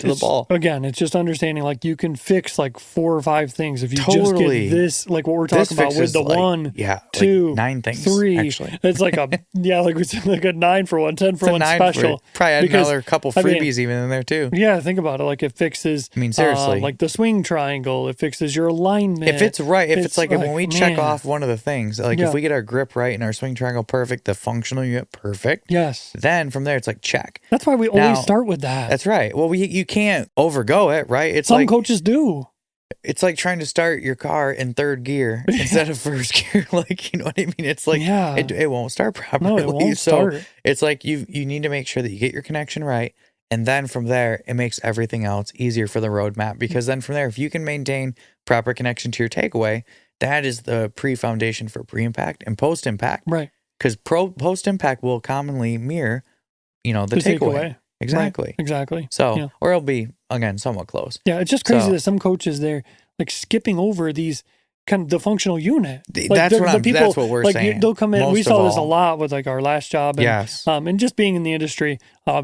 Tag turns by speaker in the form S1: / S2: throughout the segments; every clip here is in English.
S1: to the ball.
S2: Again, it's just understanding like you can fix like 4 or 5 things if you just get this, like what we're talking about with the 1, 2,
S1: like 9 things,
S2: 3.
S1: Actually.
S2: It's like like we said, like a 9 for 1, 10 for 1 special.
S1: Probably add another couple freebies even in there too.
S2: Yeah, think about it. Like it fixes.
S1: I mean, seriously,
S2: like the swing triangle. It fixes your alignment.
S1: If it's right, if it's like when we check off one of the things, like if we get our grip right and our swing triangle perfect, the functional unit perfect.
S2: Yes.
S1: Then from there, it's like check.
S2: That's why we always start with that.
S1: That's right. Well, you can't overgo it, right? It's
S2: some coaches do.
S1: It's like trying to start your car in 3rd gear instead of 1st gear. Like, you know what I mean? It's like it won't start properly.
S2: No, it won't start.
S1: It's like you need to make sure that you get your connection right. And then from there, it makes everything else easier for the roadmap. Because then from there, if you can maintain proper connection to your takeaway, that is the pre-foundation for pre-impact and post-impact.
S2: Right.
S1: Because post-impact will commonly mirror, the takeaway. Exactly.
S2: Right. Exactly.
S1: So, or it'll be, again, somewhat close.
S2: Yeah, it's just crazy that some coaches, they're like skipping over these kind of the functional unit. Like
S1: that's what we're saying.
S2: They'll come in. We saw this a lot with like our last job. And,
S1: yes.
S2: And just being in the industry,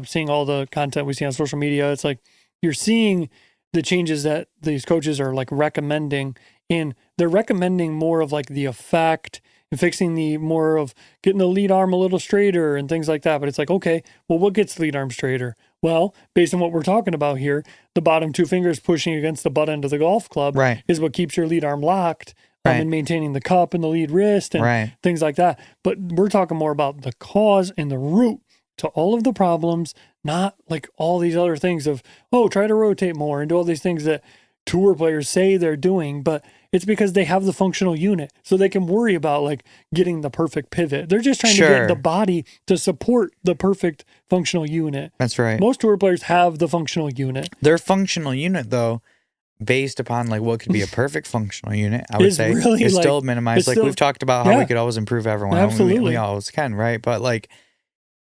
S2: seeing all the content we see on social media, it's like you're seeing the changes that these coaches are like recommending, and they're recommending more of like the effect and fixing the more of getting the lead arm a little straighter and things like that. But it's like, okay, well, what gets the lead arm straighter? Well, based on what we're talking about here, the bottom 2 fingers pushing against the butt end of the golf club is what keeps your lead arm locked and maintaining the cup and the lead wrist and things like that. But we're talking more about the cause and the root to all of the problems, not like all these other things of, try to rotate more and do all these things that tour players say they're doing, but it's because they have the functional unit, so they can worry about like getting the perfect pivot. They're just trying to get the body to support the perfect functional unit.
S1: That's right.
S2: Most tour players have the functional unit.
S1: Their functional unit, though, based upon like what could be a perfect functional unit, I would say,
S2: really
S1: is still minimized. Like we've talked about how we could always improve everyone.
S2: Absolutely.
S1: We always can, right? But like,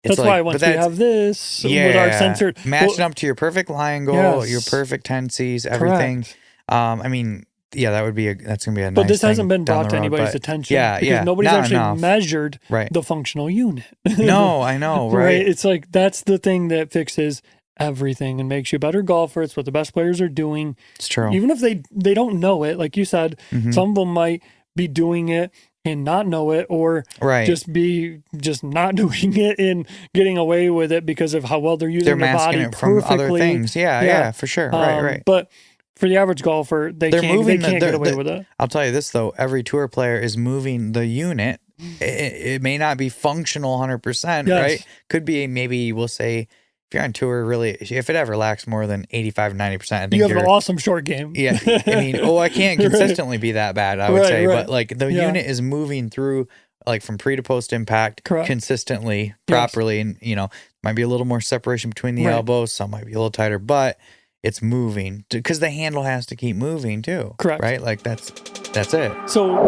S2: that's why once we have this with our censored,
S1: matching up to your perfect line goal, your perfect tendencies, everything.
S2: Correct.
S1: I mean, that's gonna be a nice
S2: But this hasn't been brought to anybody's attention. Because nobody's actually measured the functional unit.
S1: No, I know, right?
S2: It's like that's the thing that fixes everything and makes you a better golfer. It's what the best players are doing.
S1: It's true.
S2: Even if they don't know it, like you said, some of them might be doing it and not know it, or just be not doing it and getting away with it because of how well they're using their body
S1: it from
S2: perfectly.
S1: Other things. Yeah, for sure. Right.
S2: But for the average golfer, they can't get away with it.
S1: I'll tell you this though: every tour player is moving the unit. It may not be functional 100%, right? Could be maybe we'll say. If you're on tour, really, if it ever lacks more than 85-90%, I think
S2: you have an awesome short game.
S1: Yeah, I mean, I can't consistently be that bad, I would say, but like the unit is moving through like from pre to post impact consistently, properly, and might be a little more separation between the elbows, some might be a little tighter, but it's moving because the handle has to keep moving too.
S2: Correct.
S1: Right? Like that's it.
S2: So